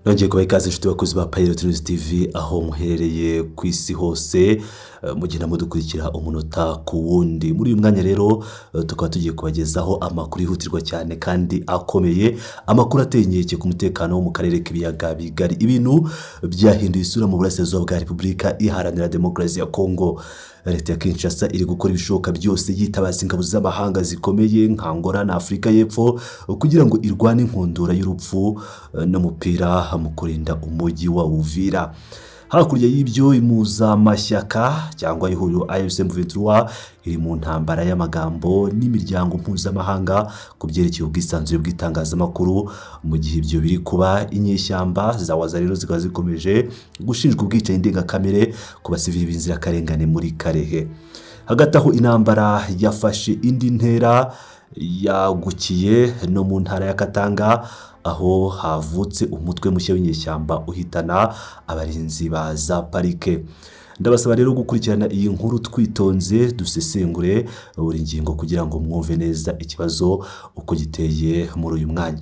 Nongeye kubaha ikaze inshuti bakozi ba Pilot News TV aho muherereye ku isi hose mugenda mudukurikira umunota ku wundi. Muri uyu mwanya rero tukaba tugiye kubagezaho amakuru yihutirwa cyane kandi akomeye, amakuru ateye inkeke ku mutekano wo mu karere k'ibiyaga bigari. Ibintu byahinduye isura mu burasirazuba bwa Repubulika Iharanira Demokarasi ya Kongo. Leta ya Kinshasa iri gukora ibishoboka byose yitabaza ingabo z'amahanga zikomeye nka Angola na Afurika y'Epfo kugira ngo irwane inkundura y'urupfu n'umupira mu kurinda umujyi wa Uvira. Hakurya y'ibyo impuzamashyaka cyangwa ihuriro AFC M23 iri mu ntambara y'amagambo n'imiryango mpuzamahanga ku byerekeye ubwisanzure bw'itangazamakuru. Mu gihe ibyo biri kuba, inyeshyamba za Wazalendo zikaba zikomeje gushinjwa ubwicanyi ndengakamere ku basivili b'inzirakarengane muri Karehe. Hagati aho intambara yafashe indi ntera, yagukiye no mu ntara ya Katanga aho havutse umutwe mushya w'inyeshyamba uhitana abarinzi ba za parike. Ndabasaba rero gukurikirana iyi nkuru twitonze, dusesengure buri ngingo kugira ngo mwumve neza ikibazo uko giteye muri uyu mwanya.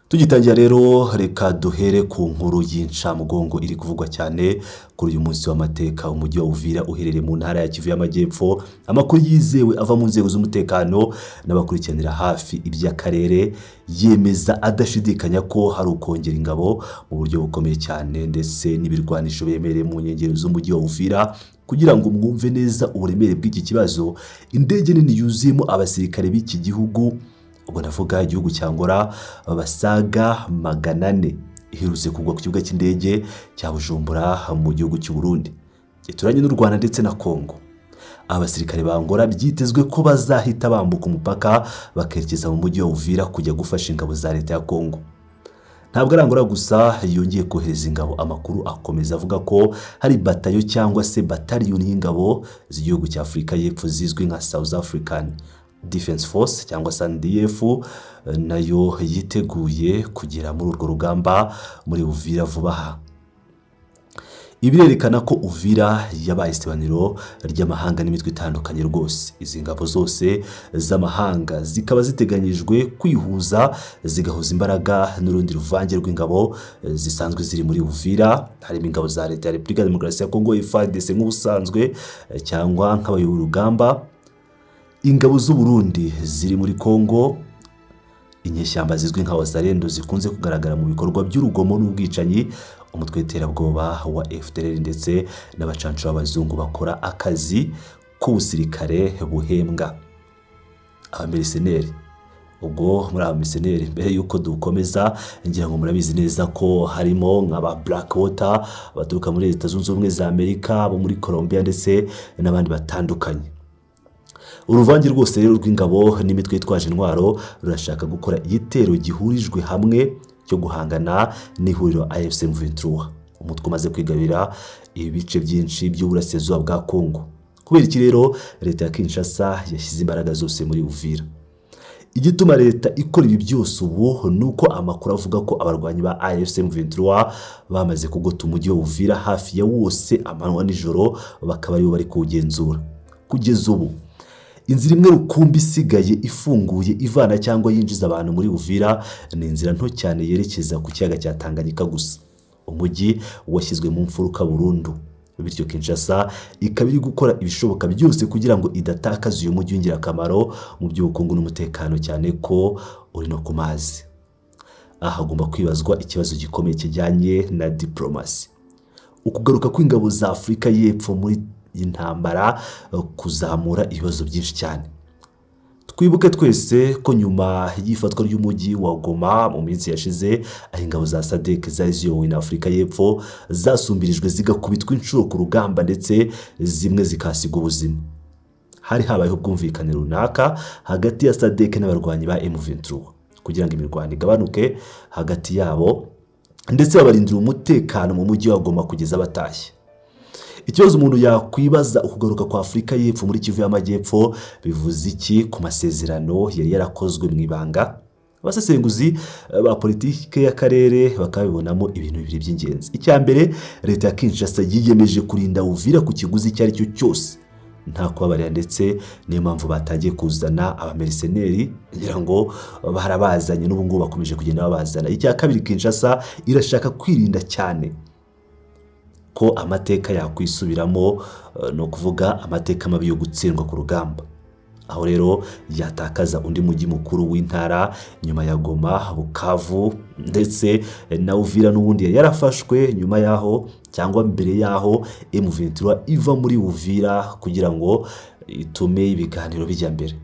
Tugitangira rero, reka duhere ku nkuru y'incamugongo iri kuvugwa cyane kuri uyu munsi w'amateka. Umujyi wa Uvira uherereye mu ntara ya Kivu y'Amajyepfo. Amakuru yizewe ava mu nzego z'umutekano n'abakurikiranira hafi iby'akarere yemeza adashidikanya ko hari ukongera ingabo mu buryo bukomeye cyane ndetse n'ibirwanisho bemereye mu nkengero z'umujyi wa Uvira. Kugira ngo mwumve neza uburemere bw'iki kibazo, indege nini yuzuyemo abasirikare b'iki gihugu, ubwo ndavuga igihugu cya Angola, basaga 400 iherutse kugwa ku kibuga cy'indege cya Bujumbura mu gihugu cy'u Burundi gituranye n'u Rwanda ndetse na Kongo. Abasirikare ba Angola byitezwe ko bazahita bambuka umupaka bakerekeza mu mujyi wa Uvira kujya gufasha ingabo za leta ya Kongo. Ntabwo ari Angola gusa yongeye kohereza ingabo. Amakuru akomeza avuga ko hari batayo cyangwa se battalion y'ingabo z'igihugu cya Afurika y'Epfo zizwi nka South African Defense Force cyangwa SANDF nayo yiteguye kugera muri urwo rugamba muri Uvira vuba aha. Ibirerekana ko Uvira yabaye isebaniro ry'amahanga n'imitwe itandukanye rwose. Izi ngabo zose z'amahanga zikaba ziteganyijwe kwihuza zigahuza imbaraga n'urundi ruvange rw'ingabo zisanzwe ziri muri Uvira. Harimo ingabo za leta ya Repubulika Demokarasi ya Kongo FARDC nk'ubusanzwe cyangwa nk'abayoboye urugamba, ingabo z'u Burundi ziri muri Kongo, inyeshyamba zizwi nka Wazalendo zikunze kugaragara mu bikorwa by'urugomo n'ubwicanyi, umutwe w'iterabwoba wa FDLR ndetse n'abacancu b'abazungu bakora akazi k'ubusirikare buhembwa, abameriseneri. Ubwo muri abameriseneri, mbere yuko dukomeza, ngira ngo murabizi neza ko harimo nk'aba Blackwater baturuka muri Leta Zunze Ubumwe za Amerika, bo muri Colombia ndetse n'abandi batandukanye. Uruvange rwose rero rw'ingabo n'imitwe yitwaje intwaro rurashaka gukora igitero gihurijwe hamwe cyo guhangana n'ihuriro AFC M23, umutwe umaze kwigabira ibice byinshi by'uburasirazuba bwa Kongo. Kubera iki rero leta ya Kinshasa yashyize imbaraga zose muri Uvira? Igituma leta ikora ibi byose ubu nuko amakuru avuga ko abarwanyi ba AFC M23 bamaze kugota umujyi wa Uvira hafi ya wose amanywa n'ijoro, bakaba aribo bari kuwugenzura. Kugeza ubu inzira imwe rukumbi isigaye ifunguye ivana cyangwa yinjiza abantu muri Uvira ni inzira nto cyane yerekeza ku kiyaga cya Tanganyika gusa. Umujyi washyizwe mu mfuruka burundu, bityo Kinshasa ikaba iri gukora ibishoboka byose kugira ngo idatakaza uyu mujyi w'ingirakamaro mu by'ubukungu n'umutekano, cyane ko uri no ku mazi. Aha hagomba kwibazwa ikibazo gikomeye kijyanye na diplomasi. Ukugaruka kw'ingabo za Afurika y'Epfo muri intambara kuzamura ibibazo byinshi cyane. Twibuke twese ko nyuma y'ifatwa ry'umujyi wa Goma mu minsi yashize, aho ingabo za SADC zari ziyobowe na Afurika y'Epfo zasumbirijwe zigakubitwa inshuro ku rugamba ndetse zimwe zikasiga ubuzima. Hari habayeho ubwumvikane runaka hagati ya SADC n'abarwanyi ba M23 kugira ngo imirwano igabanuke hagati yabo ndetse babarindira umutekano mu mujyi wa Goma kugeza batashye. Ikibazo umuntu yakwibaza, ukugaruka kwa Afurika y'Epfo muri Kivu y'Amajyepfo bivuze iki ku masezerano yari yarakozwe mu ibanga abasesenguzi ba politike y'akarere bakabibonamo ibintu bibiri by'ingenzi. Icya mbere, leta ya Kinshasa yiyemeje kurinda Uvira ku kiguzi icyo ari cyo cyose nta kubabarira, ndetse niyo mpamvu batangiye kuzana abameriseneri ngira ngo barabazanye n'ubu ngubu bakomeje kugenda babazana. Icya kabiri, Kinshasa irashaka kwirinda cyane ko amateka yakwisubiramo, no kuvuga amateka mabi yo gutsindwa ku rugamba, aho rero yatakaza undi mujyi mukuru w'intara nyuma ya Goma, Bukavu ndetse na Uvira n'ubundi yarafashwe nyuma yaho cyangwa mbere yaho M23 iva muri Uvira kugira ngo itume ibiganiro bijya mbere.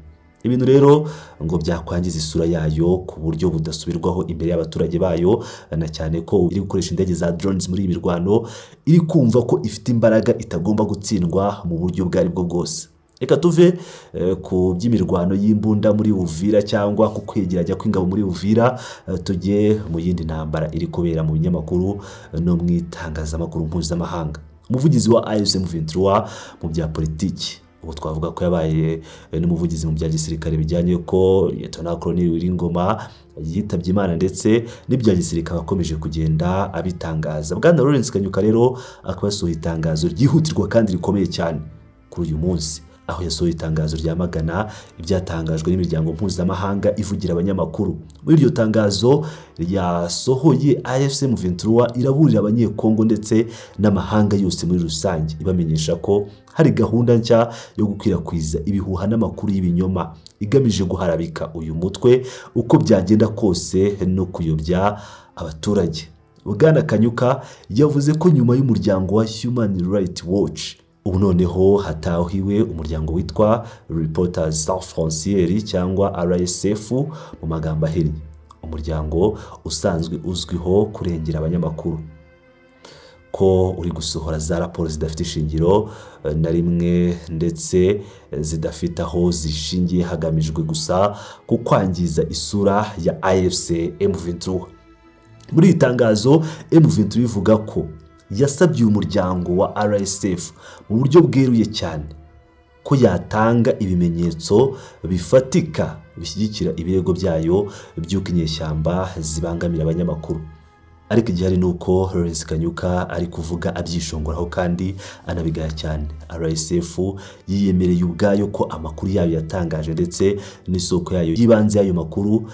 Ibintu rero ngo byakwangiza isura yayo ku buryo budasubirwaho imbere y'abaturage bayo, na cyane ko iri gukoresha indege za drones muri imirwano, iri kumva ko ifite imbaraga itagomba gutsindwa mu buryo bwari bwo bwose. Reka tuve ku by'imirwano y'imbunda muri Uvira cyangwa ku kwegeranya kw'ingabo muri Uvira, tujye mu yindi ntambara iri kubera mu binyamakuru no mu itangazamakuru mpuzamahanga. Umuvugizi wa AFC M23 mu bya politiki, ubu twavuga ko yabaye n'umuvugizi mu bya gisirikare bijyanye ko Lieutenant Colonel Wiringoma yitabye Imana, ndetse n'ibya gisirikare akomeje kugenda abitangaza. Bwana Lawrence Kanyuka rero akaba yasohoye itangazo ryihutirwa kandi rikomeye cyane kuri uyu munsi, aho yasohoye itangazo ryamagana ibyatangajwe n'imiryango mpuzamahanga ivugira abanyamakuru. Muri iryo tangazo yasohoye, AFC M23 iraburira abanyekongo ndetse n'amahanga yose muri rusange, ibamenyesha ko hari gahunda nshya yo gukwirakwiza ibihuha n'amakuru y'ibinyoma igamije guharabika uyu mutwe uko byagenda kose no kuyobya abaturage. Bwana Kanyuka yavuze ko nyuma y'umuryango wa Human Rights Watch, ubu noneho hatahiwe umuryango witwa Reporters Sans Frontières cyangwa RSF mu magambo ahinnye, umuryango usanzwe uzwiho kurengera abanyamakuru, ko uri gusohora za raporo zidafite ishingiro na rimwe ndetse zidafite aho zishingiye, hagamijwe gusa ku kwangiza isura ya AFC M23. Muri iri tangazo, M23 ivuga ko yasabye uyu muryango wa RSF mu buryo bweruye cyane ko yatanga ibimenyetso bifatika bishyigikira ibirego byayo by'uko inyeshyamba zibangamira abanyamakuru. Ariko igihari ni uko Lawrence Kanyuka ari kuvuga abyishongoraho kandi anabigaya cyane. RSF yiyemereye ubwayo ko amakuru yayo yatangaje ndetse n'isoko yayo yibanze y'ayo makuru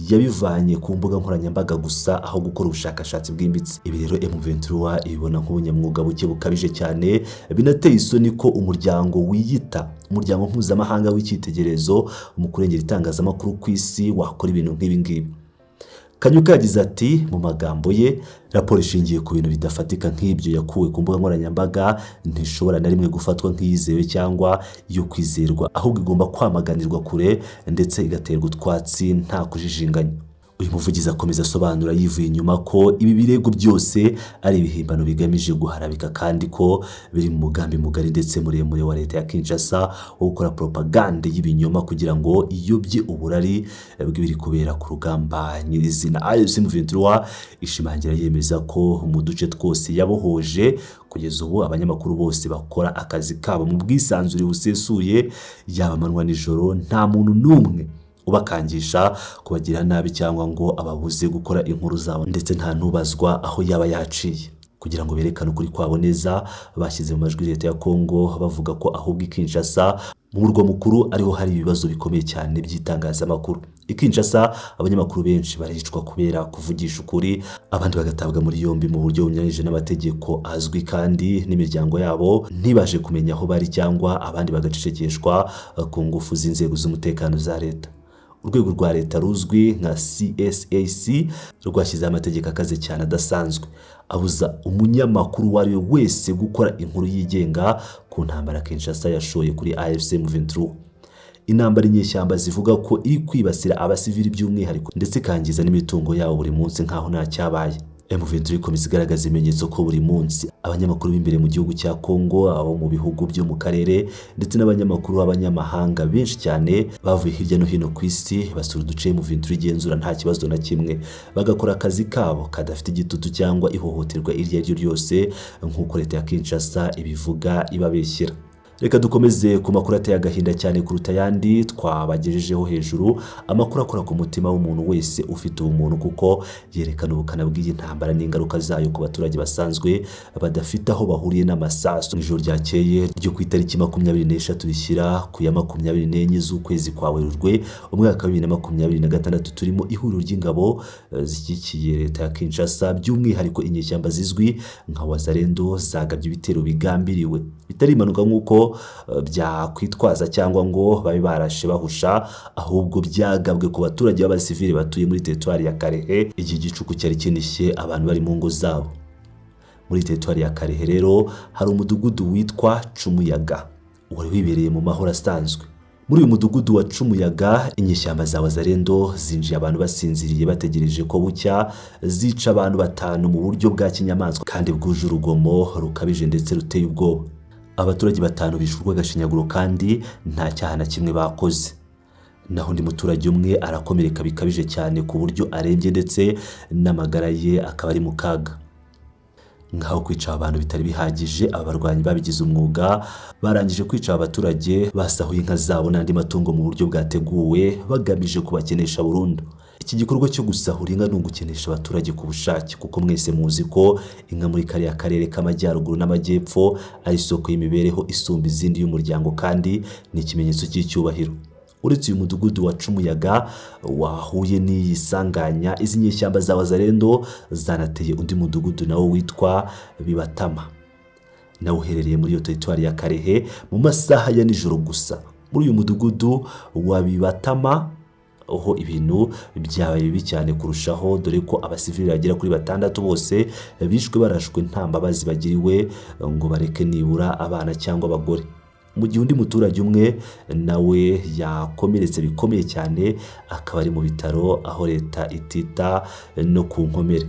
yabivanye ku mbuga nkoranyambaga gusa, aho gukora ubushakashatsi bwimbitse. Ibi rero M23 ibibona nk'ubunyamwuga buke bukabije cyane, binateye isoni ko umuryango wiyita umuryango mpuzamahanga w'icyitegererezo mu kurengera itangazamakuru ku isi wakora ibintu nk'ibi ngibi. Kanyuka yagize ati mu magambo ye, raporo ishingiye ku bintu bidafatika nk'ibyo yakuwe ku mbuga nkoranyambaga ntishobora na rimwe gufatwa nk'iyizewe cyangwa iyo kwizerwa, ahubwo igomba kwamaganirwa kure ndetse igaterwa utwatsi nta kujijinganya. Uyu muvugizi akomeza asobanura yivuye inyuma ko ibi birego byose ari ibihimbano bigamije guharabika kandi ko biri mu mugambi mugari ndetse muremure wa leta ya Kinshasa wo gukora propaganda y'ibinyoma kugira ngo iyobye uburari bw'ibiri kubera ku rugamba nyirizina. AFC M23 ishimangira yemeza ko mu duce twose yabohoje kugeza ubu abanyamakuru bose bakora akazi kabo mu bwisanzure busesuye, yaba amanywa nijoro, nta muntu n'umwe ubakangisha kubagira nabi cyangwa ngo ababuze gukora inkuru zabo, ndetse nta nubazwa aho yaba yaciye. Kugira ngo berekane ukuri kwabo neza, bashyize mu majwi leta ya Kongo bavuga ko ahubwo Kinshasa mu murwa mukuru ariho hari ibibazo bikomeye cyane by'itangazamakuru. Kinshasa abanyamakuru benshi baricwa kubera kuvugisha ukuri, abandi bagatabwa muri yombi mu buryo bunyuranyije n'amategeko azwi kandi n'imiryango yabo ntibashe kumenya aho bari, cyangwa abandi bagacecekeshwa ku ngufu z'inzego z'umutekano za leta. Urwego rwa leta ruzwi nka CSAC rwashyize amategeko akaze cyane adasanzwe abuza umunyamakuru wari we wese gukora inkuru yigenga ku ntambara Kinshasa yashoye kuri AFC M23. Intambara inyeshyamba zivuga ko iri kwibasira abasivili by'umwihariko ndetse kangiza n'imitungo yabo buri munsi nkaho nta cyabaye. M23 ikomeza igaragaza ibimenyetso ko buri munsi abanyamakuru b'imbere mu gihugu cya Kongo, abo mu bihugu byo mu karere ndetse n'abanyamakuru b'abanyamahanga benshi cyane bavuye hirya no hino ku isi basura uduce M23 igenzura nta kibazo na kimwe, bagakora akazi kabo kadafite igitutu cyangwa ihohoterwa iryo ari ryo ryose nk'uko leta ya Kinshasa ibivuga ibabeshyira. Reka dukomeze ku makuru ateye agahinda cyane kuruta ayandi twabagejejeho hejuru, amakuru akora ku mutima w'umuntu wese ufite ubumuntu kuko yerekana ubukana bw'iyi ntambara n'ingaruka zayo ku baturage basanzwe badafite aho bahuriye n'amasasu. Ijoro ryakeye ryo ku itariki 23 rishyira ku ya 24 z'ukwezi kwa Werurwe umwaka wa 2026 turimo ihuriro ry'ingabo zishyigikiye leta ya Kinshasa, by'umwihariko inyeshyamba zizwi nka Wazalendo zagabye ibitero bigambiriwe bitari impanuka nk'uko byakwitwaza cyangwa ngo babe barashe bahusha, ahubwo byagabwe ku baturage b'abasivili batuye muri teritwari ya Karehe. Iki gicuku cyari kinishye abantu bari mu ngo zabo. Muri teritwari ya Karehe rero hari umudugudu witwa Cumuyaga wari wibereye mu mahoro asanzwe. Muri uyu mudugudu wa Cumuyaga inyeshyamba za Wazalendo zinjiye abantu basinziriye bategereje ko bucya, zica abantu 5 mu buryo bwa kinyamaswa kandi bwuje urugomo rukabije ndetse ruteye ubwoba. Abaturage 5 bishurwa agashinyaguro kandi nta cyaha na kimwe bakoze. Naho undi muturage umwe arakomereka bikabije cyane ku buryo arembye ndetse n'amagara ye akaba ari mu kaga. Ngaho kwica abantu bitari bihagije, abarwanyi babigize umwuga barangije kwica abaturage basahuye inka zabo n'andi matungo mu buryo bwateguwe bagamije kubakenesha burundu. Iki gikorwa cyo gusahura inka no gukenesha abaturage ku bushake, kuko mwese muzi ko inka muri kariya karere k'amajyaruguru n'amajyepfo ari isoko y'imibereho isumba izindi y'umuryango kandi ni ikimenyetso cy'icyubahiro. Uretse uyu mudugudu wa Cumuyaga wahuye n'iyi sanganya, izi nyeshyamba za Wazalendo zanateye undi mudugudu nawo witwa Bibatama, nawo uherereye muri iyo teritwari ya Karehe mu masaha ya nijoro gusa. Muri uyu mudugudu wa Bibatama aho ibintu byabaye bibi cyane kurushaho, dore ko abasivili bagera kuri 6 bose bishwe barashwe nta mbabazi bagiriwe ngo bareke nibura abana cyangwa abagore. Mu gihe undi muturage umwe nawe yakomeretse bikomeye cyane akaba ari mu bitaro aho leta itita no ku nkomere.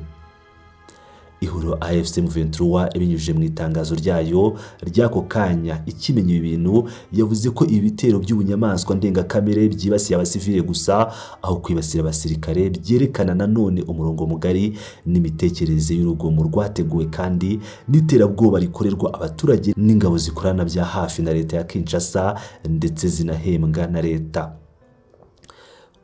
Ihuriro AFC M23 ibinyujije mu itangazo ryayo ryako kanya ikimenya ibintu yavuze ko ibi bitero by'ubunyamaswa ndengakamere byibasiye abasivile gusa aho kwibasira abasirikare, byerekana nanone umurongo mugari n'imitekerereze y'urugomo rwateguwe kandi n'iterabwoba rikorerwa abaturage n'ingabo zikorana bya hafi na leta ya Kinshasa ndetse zinahembwa na leta.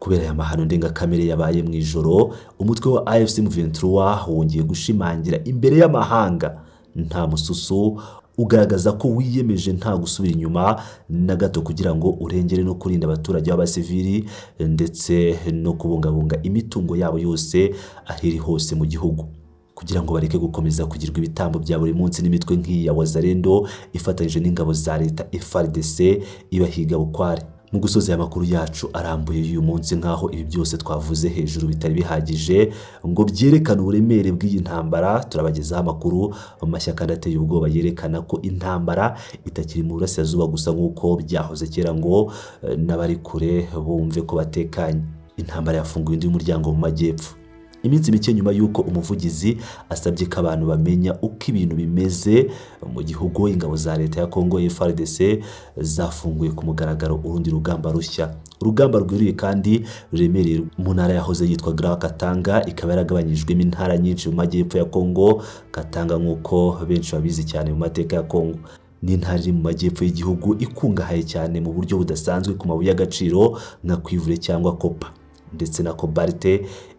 Kubera aya mahano ndengakamere yabaye mu ijoro, umutwe wa AFC M23 wongeye gushimangira imbere y'amahanga nta mususu, ugaragaza ko wiyemeje nta gusubira inyuma na gato kugira ngo urengere no kurinda abaturage b'abasivili ndetse no kubungabunga imitungo yabo yose ahiri hose mu gihugu, kugira ngo bareke gukomeza kugirwa ibitambo bya buri munsi n'imitwe nk'iyi ya Wazalendo ifatanyije n'ingabo za leta FARDC ibahiga bukware. Mu gusoza amakuru yacu arambuye uyu munsi, nkaho ibi byose twavuze hejuru bitari bihagije ngo byerekane uburemere bw'iyi ntambara, turabagezaho amakuru mashya kandi ateye ubwoba yerekana ko intambara itakiri mu burasirazuba gusa nk'uko byahoze kera ngo n'abari kure bumve ko batekanye. Intambara yafunguye undi muryango mu majyepfo. Iminsi mike nyuma yuko umuvugizi asabye ko abantu bamenya uko ibintu bimeze mu gihugu, ingabo za leta ya Kongo FARDC zafunguye ku mugaragaro urundi rugamba rushya, urugamba rwiriye kandi ruremereye mu ntara yahoze yitwa Grand Katanga, ikaba yaragabanyijwemo intara nyinshi mu majyepfo ya Kongo. Katanga nk'uko benshi babizi cyane mu mateka ya Kongo, ni intara iri mu majyepfo y'igihugu ikungahaye cyane mu buryo budasanzwe ku mabuye y'agaciro nka cuivre cyangwa copper ndetse na cobalt,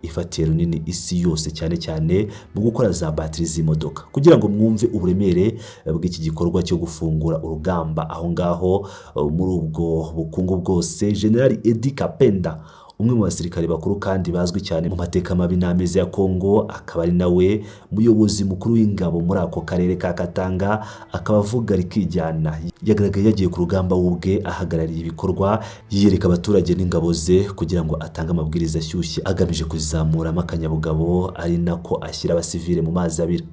ifatiye runini isi yose cyane cyane mu gukora za batterie z'imodoka. Kugira ngo mwumve uburemere bw'iki gikorwa cyo gufungura urugamba aho ngaho muri ubwo bukungu bwose, General Edi Kapenda, umwe mu basirikare bakuru kandi bazwi cyane mu mateka mabi n'amezi ya Kongo, akaba ari nawe muyobozi mukuru w'ingabo muri ako karere ka Katanga, akaba avuga rikijyana. Yagaragaye yagiye ku rugamba ubwe ahagarariye ibikorwa, yiyereka abaturage n'ingabo ze kugira ngo atange amabwiriza ashyushye agamije kuzamuramo akanyabugabo, ari nako ashyira abasivile mu mazi abira.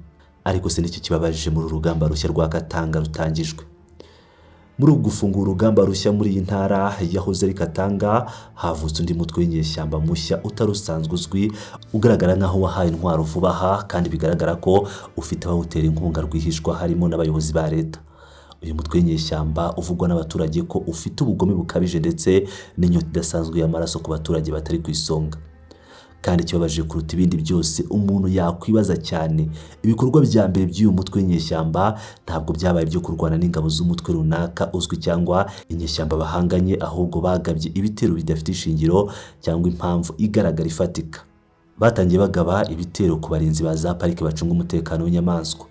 Ariko se n'iki kibabaje muri urugamba rushya rwa Katanga rutangijwe? Muri gufungura urugamba rushya muri iyi ntara yahoze ari Katanga, havutse undi mutwe w'inyeshyamba mushya utarusanzwe uzwi, ugaragara nkaho wahaye intwaro vuba aha kandi bigaragara ko ufite abawutera inkunga rwihishwa harimo n'abayobozi ba leta. Uyu mutwe w'inyeshyamba uvugwa n'abaturage ko ufite ubugome bukabije ndetse n'inyota idasanzwe y'amaraso ku baturage batari ku isonga. kandi kibabaje kuruta ibindi byose umuntu yakwibaza cyane, ibikorwa bya mbere by'uyu mutwe w'inyeshyamba ntabwo byabaye byo kurwana n'ingabo z'umutwe runaka uzwi cyangwa inyeshyamba bahanganye, ahubwo bagabye ibitero bidafite ishingiro cyangwa impamvu igaragara ifatika. Batangiye bagaba ibitero ku barinzi ba za parike bacunga umutekano w'inyamaswa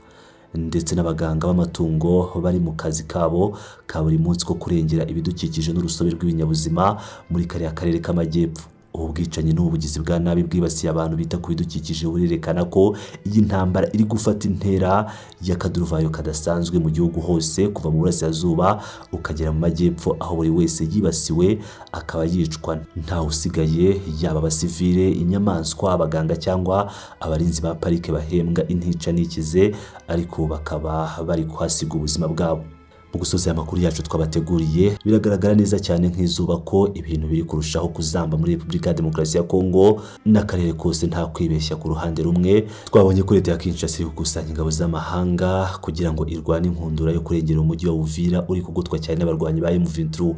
ndetse n'abaganga b'amatungo bari mu kazi kabo ka buri munsi ko kurengera ibidukikije n'urusobe rw'ibinyabuzima muri kariya karere k'amajyepfo. Ubu bwicanyi n'ubugizi bwa nabi bwibasiye abantu bita ku bidukikije burerekana ko iyi ntambara iri gufata intera y'akaduruvayo kadasanzwe mu gihugu hose, kuva mu burasirazuba ukagera mu majyepfo, aho buri wese yibasiwe akaba yicwa ntawe usigaye, yaba abasivile, inyamaswa, abaganga cyangwa abarinzi ba parike bahembwa intica n'ikize, ariko bakaba bari kuhasiga ubuzima bwabo. Mu gusoza amakuru yacu twabateguriye, biragaragara neza cyane nk'izuba ko ibintu biri kurushaho kuzamba muri Repubulika ya Demokarasi ya Kongo n'akarere kose nta kwibeshya ku ruhande rumwe. Twabonye ko leta ya Kinshasa iri gukusanya ingabo z'amahanga kugira ngo irwane inkundura yo kurengera umujyi wa Uvira uri kugotwa cyane n'abarwanyi ba M23,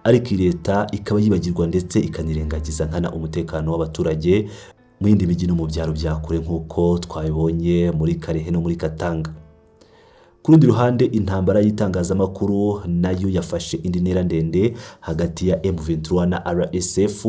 ariko leta ikaba yibagirwa ndetse ikanirengagiza nkana umutekano w'abaturage mu yindi mijyi no mu byaro bya kure nk'uko twabibonye muri Karehe no muri Katanga. Ku rundi ruhande, intambara y'itangazamakuru nayo yafashe indi ntera ndende hagati ya M23 na RSF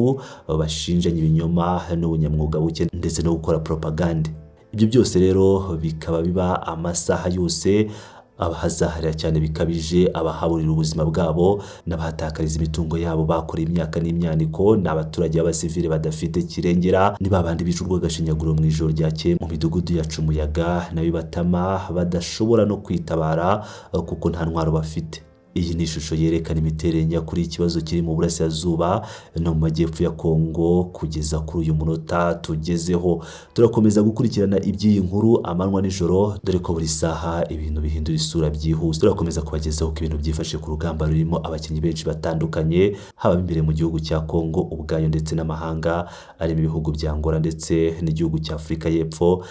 bashinjanya ibinyoma n'ubunyamwuga buke ndetse no gukora propaganda. Ibyo byose rero bikaba biba amasaha yose abahazaharira cyane bikabije abahaburira ubuzima bwabo n'abahatakariza imitungo yabo bakoreye imyaka n'imyaniko, n'abaturage b'abasivile badafite kirengera, ni babandi bicurwa gashinyaguro mu ijoro ryakeye mu midugudu yacu umuyaga nayo batama badashobora no kwitabara kuko nta ntwaro bafite. Iyi ni ishusho yerekana imiterere nyakuri y'ikibazo kiri mu burasirazuba no mu majyepfo ya Kongo. Kugeza kuri uyu munota tugezeho, turakomeza gukurikirana iby'iyi nkuru amanywa nijoro, dore ko buri saha ibintu bihindura isura byihuse. Turakomeza kubagezaho ko ibintu byifashe ku rugamba rurimo abakinnyi benshi batandukanye, haba imbere mu gihugu cya Kongo ubwayo ndetse n'amahanga arimo ibihugu bya Angola ndetse n'igihugu cya Afurika y'Epfo.